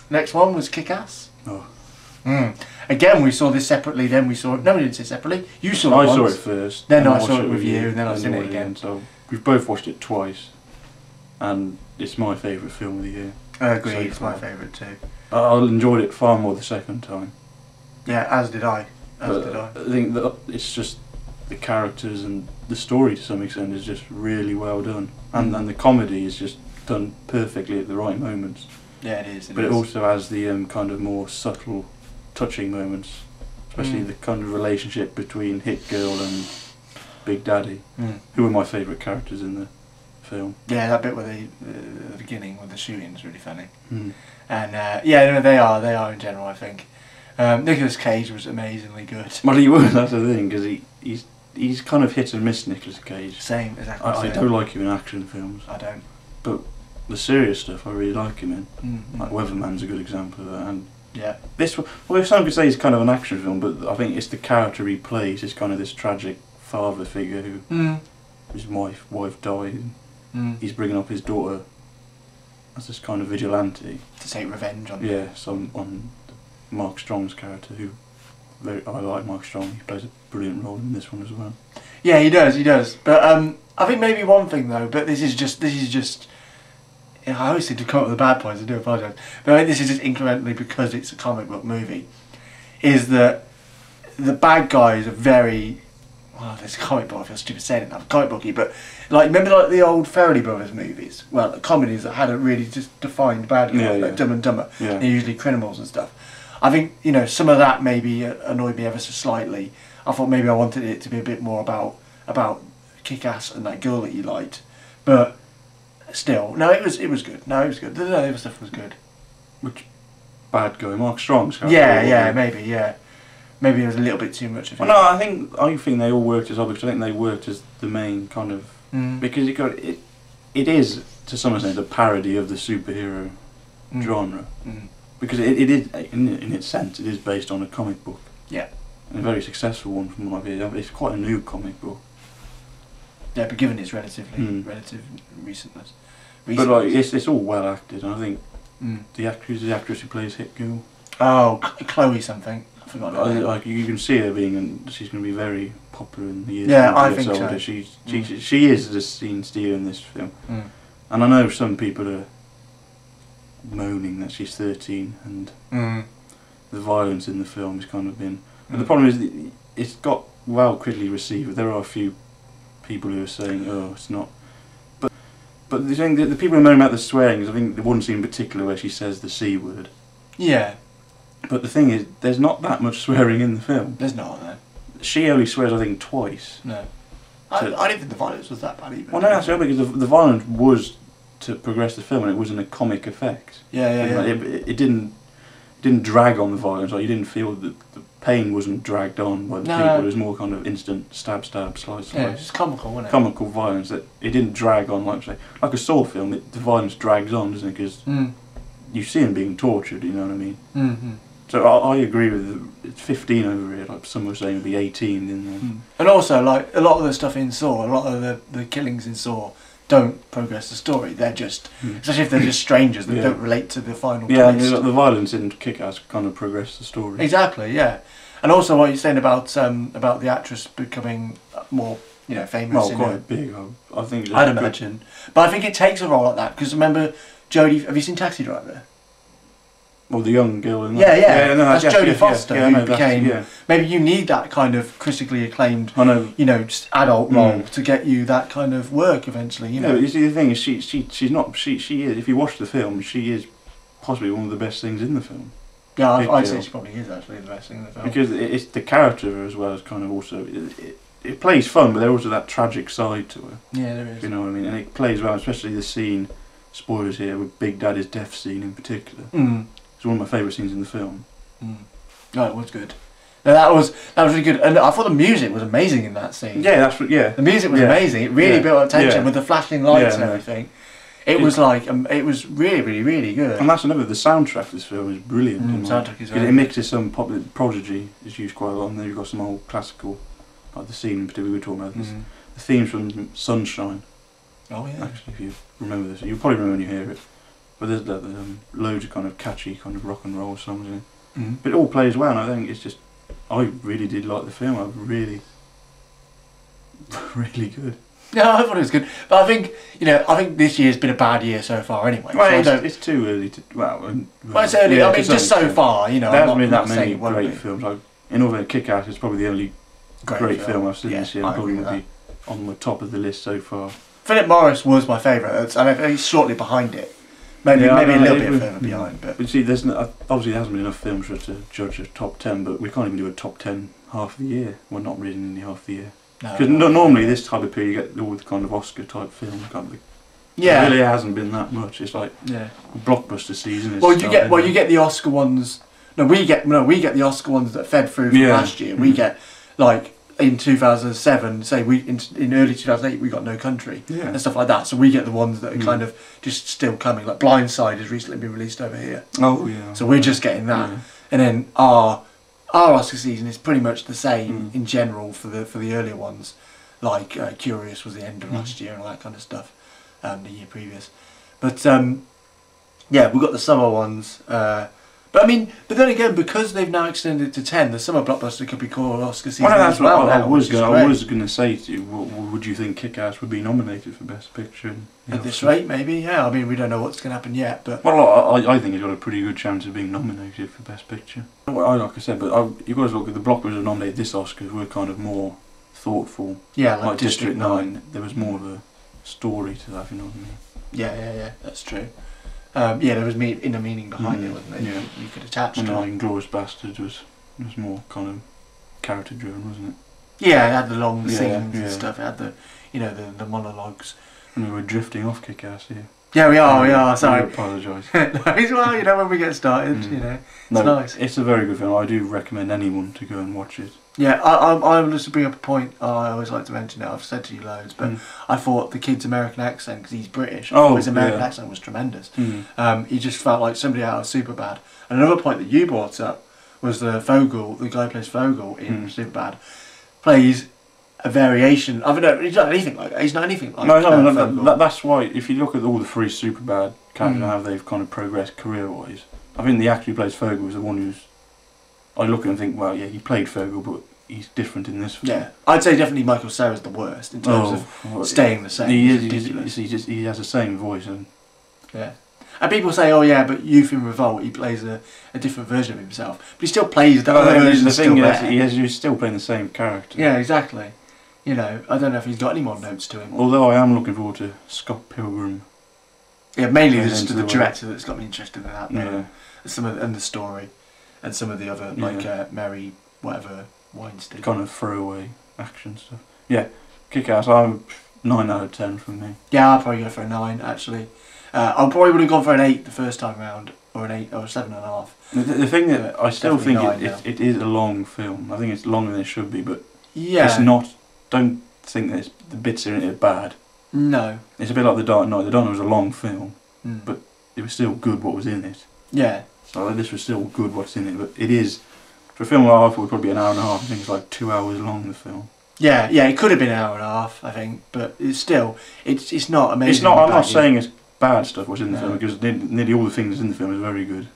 Next one was Kick-Ass. Oh. Again, we saw this separately. Then we saw it. No, we didn't see it separately. You saw it. I saw once. it first. Then I saw it with you, and then I've seen it again. So we've both watched it twice, and it's my favourite film of the year. I agree. So it's my favourite too. I enjoyed it far more the second time. Yeah, as did I. I think that it's just the characters and the story to some extent is just really well done, and the comedy is just done perfectly at the right moments. Yeah, it is. But it also has the kind of more subtle, touching moments, especially the kind of relationship between Hit Girl and Big Daddy, who are my favourite characters in the film. Yeah, that bit where the beginning with the shooting is really funny. And yeah, no, they are in general, I think. Nicolas Cage was amazingly good. Well, he was, that's the thing, because he's kind of hit and miss, Nicolas Cage. Same, exactly. I don't like him in action films. I don't. But the serious stuff I really like him in. Like Weatherman's a good example of that. And yeah. This, well, some could say he's kind of an action film, but I think it's the character he plays is kind of this tragic father figure who his wife died. He's bringing up his daughter as this kind of vigilante to take revenge on. Yeah, on Mark Strong's character, who I like Mark Strong. He plays a brilliant role in this one as well. Yeah, he does. But I think maybe one thing though, but this is just. I always seem to come up with the bad points. I do apologise, but I think this is just incrementally because it's a comic book movie. Is that the bad guys are very. Well, there's a comic book. I feel stupid saying it now. Comic booky, but like remember like the old Farrelly Brothers movies. Well, the comedies that had a really just defined bad guy, like Dumb and Dumber. Yeah. They're usually criminals and stuff. I think some of that maybe annoyed me ever so slightly. I thought maybe I wanted it to be a bit more about Kick-Ass and that girl that you liked, but still, no, it was good. No, it was good. The other stuff was good. Which bad guy, Mark Strong's character? Yeah, maybe it was a little bit too much of it. Well, no, I think they all worked as objects. I think they worked as the main kind of because it is to some extent a parody of the superhero genre. Because it is, in its sense, it is based on a comic book. Yeah. And a very successful one from what I've heard. It's quite a new comic book. Yeah, but given its relative recentness. But like, it's all well acted, and I think the actress who plays Hit Girl. Oh, Chloe something. I forgot her name. Like you can see her she's going to be very popular in the years. Yeah, I think so. She is the scene stealer in this film. And I know some people are moaning that she's 13 and the violence in the film has kind of been. But the problem is it's got well critically received. There are a few people who are saying, "Oh, it's not." But the thing, the people who are moaning about the swearing is, I think, the one scene in particular where she says the C word. Yeah. But the thing is, there's not that much swearing in the film. There's not, no. She only swears, I think, twice. No. I didn't think the violence was that bad either. Well, no, that's right, because the violence was to progress the film, and it was in a comic effect. Yeah. It didn't drag on the violence. Like, you didn't feel that the pain wasn't dragged on by the people. It was more kind of instant stab, slice. Yeah, it's comical, wasn't it? Comical violence that it didn't drag on like a Saw film. The violence drags on, doesn't it? Because you see him being tortured. You know what I mean? So I agree with it's 15 over here. Like some were saying, it'd be 18 in there. And also, like a lot of the stuff in Saw, a lot of the killings in Saw don't progress the story. They're just, especially if they're just strangers that don't relate to the final. Yeah, and the violence in Kick-Ass kind of progressed the story. Exactly. Yeah, and also what you're saying about the actress becoming more, famous. Well, quite big. I think. I'd imagine, but I think it takes a role like that because remember, Jodie. Have you seen Taxi Driver? Well, the young girl in that. Yeah. No, that's Jodie Foster who became. Yeah. Maybe you need that kind of critically acclaimed, just adult role to get you that kind of work eventually. Yeah, but you see, the thing is, she's not. She is. If you watch the film, she is possibly one of the best things in the film. Yeah, I'd say she probably is actually the best thing in the film. Because it's the character as well as kind of also. It plays fun, but there's also that tragic side to her. Yeah, there is. You know what I mean? And it plays well, especially the scene. Spoilers here with Big Daddy's death scene in particular. It's one of my favourite scenes in the film. No, it was good. No, that was really good, and I thought the music was amazing in that scene. Yeah, the music was amazing. It really built up tension with the flashing lights and everything. It was like it was really, really, really good. And that's another. The soundtrack of this film is brilliant. The soundtrack is it mixes some popular Prodigy is used quite a lot, and then you've got some old classical, like the scene in particular we were talking about. The themes from Sunshine. Oh yeah. Actually, if you remember this, you'll probably remember when you hear it. But there's loads of kind of catchy kind of rock and roll songs in it. Mm. But it all plays well, and I think it's just, I really did like the film. I really, really good. No, I thought it was good, but I think I think this year's been a bad year so far. Anyway, well, so it's too early to. Well, it's early. Yeah, I mean, just so far, there hasn't been that many great films. Like, in other Kick-Ass is probably the only great film I've seen this year. Probably would be on the top of the list so far. Philip Morris was my favourite, and he's shortly behind it. Maybe a little bit further behind. But see, obviously there hasn't been enough films for us to judge a top 10, but we can't even do a top 10 half the year. We're not really in the half the year. Because normally this type of period you get all the kind of Oscar type films. Yeah. It really hasn't been that much. It's like blockbuster season. You get the Oscar ones. We get the Oscar ones that fed through from last year. We get like in 2007, say in early 2008 we got No Country and stuff like that. So we get the ones that are kind of just still coming. Like Blindside has recently been released over here. Oh yeah. So we're just getting that, and then our Oscar season is pretty much the same in general for the earlier ones. Like Curious was the end of last year and all that kind of stuff, the year previous. But we've got the summer ones. But then again, because they've now extended it to 10, the summer blockbuster could be called Oscar season. Well, that's what I was going to say to you. Would you think Kick-Ass would be nominated for Best Picture? At this rate, maybe. Yeah, we don't know what's going to happen yet, but I think it's got a pretty good chance of being nominated for Best Picture. Like I said, but you've got to look at the blockbusters nominated this Oscars were kind of more thoughtful. Yeah, like District 9. There was more of a story to that, if you know what I mean. Yeah, that's true. There was inner meaning behind it, wasn't there? Yeah. You could attach to it. Inglourious Bastards was more kind of character driven, wasn't it? Yeah, it had the long scenes and stuff. It had the the monologues. And we were drifting off Kick-Ass here. Yeah, we are. Sorry. I apologise. Well, when we get started, it's nice. It's a very good film. I do recommend anyone to go and watch it. Yeah, I will just bring up a point I always like to mention it. I've said to you loads, but I thought the kid's American accent, because he's British, his American accent was tremendous. He just felt like somebody out of Superbad. And another point that you brought up was the guy who plays Fogel in Superbad, plays a variation. I don't know, he's not anything like that. He's not anything like No, that's why, if you look at all the three Superbad characters and how they've kind of progressed career-wise, I think the actor who plays Fogel is the one who's... I look at him and think, well, yeah, he played Fogel, but he's different in this film. Yeah, I'd say definitely Michael Cera's the worst in terms of staying the same. He has the same voice. And people say, oh yeah, but Youth in Revolt, he plays a different version of himself. But he still plays the other version. The thing is, he's still playing the same character. Yeah, exactly. I don't know if he's got any more notes to him. Although I am looking forward to Scott Pilgrim. Yeah, mainly just the director that's got me interested in that. And the story. And some of the other, like Mary, whatever, Weinstein. Kind of throwaway action stuff. Yeah, Kick-Ass, I'm 9 out of 10 from me. Yeah, I'll probably go for a 9, actually. I probably would have gone for an 8 the first time round, or an 8, or a 7.5. The thing that I still think it is a long film. I think it's longer than it should be, but it's not. Don't think that the bits in it are bad. No. It's a bit like The Dark Knight. The Dark Knight was a long film, but it was still good what was in it. Yeah. So this was still good what's in it, but it is, for a film like I thought it would probably be an hour and a half. I think it's like 2 hours long, the film. Yeah, it could have been an hour and a half, I think, but it's still, it's not amazing. I'm not saying it's bad stuff what's in the film, because nearly all the things in the film is very good.